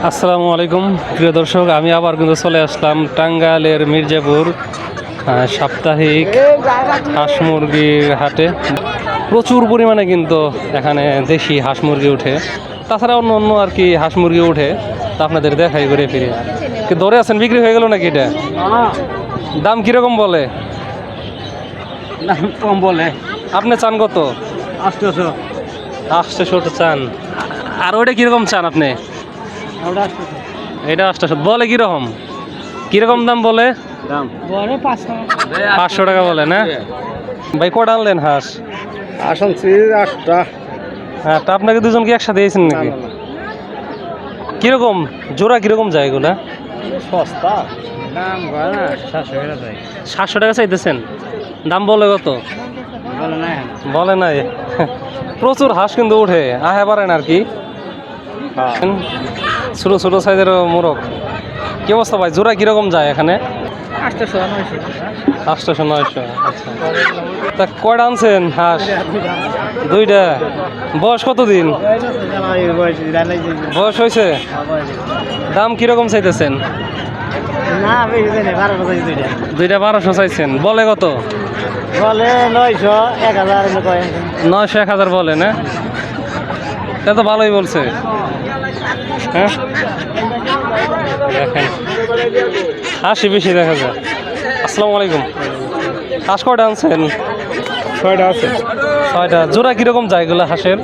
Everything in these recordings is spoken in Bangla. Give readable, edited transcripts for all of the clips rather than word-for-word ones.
আসসালামু আলাইকুম প্রিয় দর্শক, আমি আবার কিন্তু চলে আসলাম টাঙ্গাইলের মির্জাপুর সাপ্তাহিক হাঁস মুরগির হাটে। প্রচুর পরিমাণে কিন্তু এখানে দেশি হাঁস মুরগি উঠে, তাছাড়া অন্য অন্য আর কি হাঁস মুরগি উঠে, তা আপনাদের দেখাই ঘুরে ফিরে। কি ধরে আছেন, বিক্রি হয়ে গেল নাকি? এটা দাম কীরকম বলে? কম বলে। আপনি চান কত? 800। 800 চান? আর ওইটা কীরকম চান আপনি? এটা 800 বলে। কীরকম কীরকম দাম বলে? 500 টাকা বলে না ভাই? কটা আনলেন হাঁস? আনছি 8টা। হ্যাঁ, তা আপনাকে দুজনকে একসাথে দিয়েছেন নাকি? কীরকম জোড়া কীরকম যায় এগুলা? সস্তা দাম হয় না, 700 টাকা যায়। 700 টাকা চাইতেছেন? দাম বলে কত? বলে নাই। প্রচুর হাঁস কিন্তু উঠে, আহে পারেন আর কি। ছোটো ছোটো সাইজের মোরগ। কি অবস্থা ভাই, জোড়া কীরকম যায় এখানে? 800 900। 800 900। আচ্ছা, তা কয়টা আনছেন হাঁস? 2টা। বয়স কতদিন? বয়স হয়েছে? দাম কীরকম চাইতেছেন? না বেশি দেয় না, 1200 চাইছে দুইটা। 2টা 1200 চাইছেন, বলে কত? বলে 900 1000 এনে কয়। 900 1000 বলে না? তা তো ভালোই বলছে। হ্যাঁ, দেখেন হাসি বেশি দেখা যায়। আসসালামু আলাইকুম। হাঁস কয়টা আনছেন? 6টা আছে। 6টা। জোড়া কীরকম যায় এগুলো হাঁসের?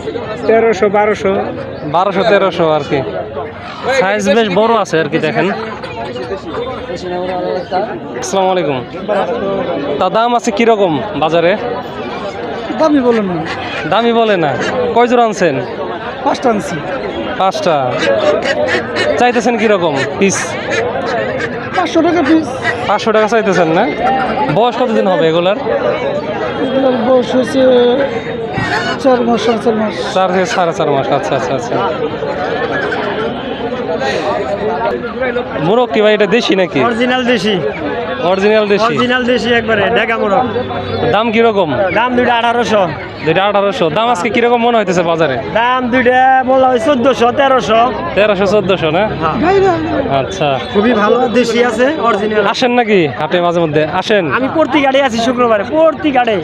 1300 1200। 1200 1300 আর কি। সাইজ বেশ বড় আছে আর কি, দেখেন। আসসালামু আলাইকুম। তা দাম আছে কীরকম বাজারে? দামই বলুন না। দামই বলে না? কয় জোড়া আনছেন? 5টা আনছি। 5টা। চাইতেছেন কীরকম পিস? 500 টাকা পিস। 500 টাকা চাইতেছেন না? বয়স কতদিন হবে এগুলার? এগুলোর বয়স হয়েছে 4 মাস 4.5 মাস। 4 থেকে 4.5 মাস। আচ্ছা আচ্ছা আচ্ছা। মোরগ কি ভাই এটা দেশি নাকি? অরিজিনাল দেশি। অরিজিনাল দেশি? অরিজিনাল দেশি একবারে ঢাকা মোরগ। দাম কিরকম? দাম 2টা 1800। 2টা 1800। দাম আজকে কিরকম মনে হইতেছে বাজারে? দাম 2টা বলা হয় 1400 1300। 1300 1400 না? আচ্ছা, খুবই ভালো দেশি আছে অরিজিনাল। আসেন নাকি হাটে? মাঝে মধ্যে আসেন? আমি প্রতি গাড়ি আছি শুক্রবারে, প্রতি গাড়ি।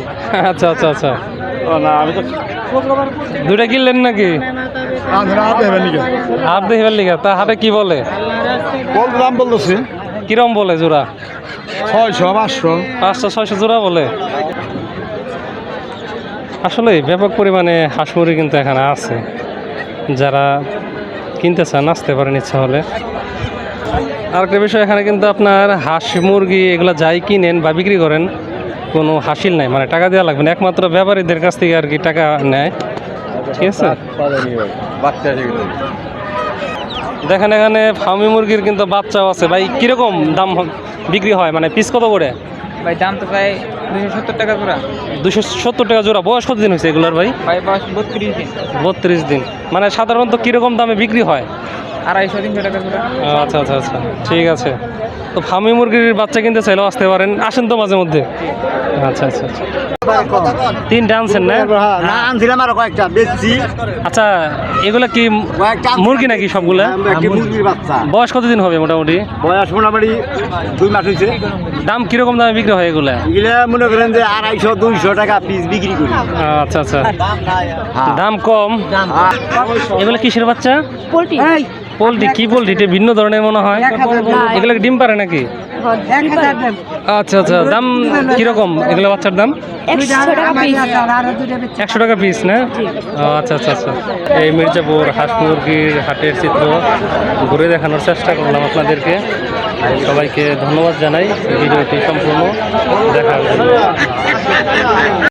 আচ্ছা আচ্ছা আচ্ছা। না আমি তো শুক্রবার 2টা কিনলেন নাকি? হাট দেখিবার লিগা? তা হাটে কি বলে? দাম বলতেছি কিরম বলে জোড়া? 600 500। 500 600 জোড়া বলে। আসলে ব্যাপক পরিমাণে হাঁস মুরগি কিন্তু এখানে আছে, যারা কিনতে চান আসতে পারেন ইচ্ছা হলে। আরেকটা বিষয়, এখানে কিন্তু আপনার হাঁস মুরগি এগুলো যাই কিনেন বা বিক্রি করেন, কোনো হাসিল নাই, মানে টাকা দেওয়া লাগবে না, একমাত্র ব্যাপারীদের কাছ থেকে আর কি টাকা নেয়। ঠিক আছে, দেখেন এখানে ফার্মি মুরগির কিন্তু বাচ্চাও আছে। ভাই কিরকম দাম বিক্রি হয়, মানে পিস কত করে? ভাই দাম তো প্রায় 270 টাকা জোড়া। 270 টাকা জোড়া। বয়স কতদিন হয়েছে এগুলোর ভাই? ভাই বয়স 32 দিন। 32 দিন। মানে সাধারণত কিরকম দামে বিক্রি হয়? 250 300 টাকা জোড়া। আচ্ছা আচ্ছা আচ্ছা, ঠিক আছে। তো ফার্মি মুরগির বাচ্চা কিনতে চাইলেও আসতে পারেন, আসেন তো মাঝে মধ্যে। আচ্ছা আচ্ছা আচ্ছা। 3টা আনছেন না? না আনছিলাম আর কয়েকটা বেচছি। আচ্ছা, এগুলা কি মুরগি নাকি সবগুলা? মুরগির বাচ্চা। বয়স কতদিন হবে মোটামুটি? বয়স মোটামুটি 2 মাস হয়েছে। দাম কিরকম দামে বিক্রি হয় এগুলা? এগুলা মনে করেন যে 250 200 টাকা পিস বিক্রি করি। আচ্ছা আচ্ছা, দাম কম। এগুলা কিসের বাচ্চা? পোল্ট্রি। পোল্ট্রি? কি পোল্ট্রি? এটা ভিন্ন ধরনের মনে হয়। এগুলা কি ডিম পারে নাকি? আচ্ছা আচ্ছা, দাম কিরকম এগুলো বাচ্চার দাম? 100 টাকা পিস। 100 টাকা পিস না? আচ্ছা আচ্ছা আচ্ছা। এই মির্জাপুর হাঁস মুরগির হাটের চিত্র ঘুরে দেখানোর চেষ্টা করলাম আপনাদেরকে। সবাইকে ধন্যবাদ জানাই ভিডিওটি সম্পূর্ণ দেখার জন্য।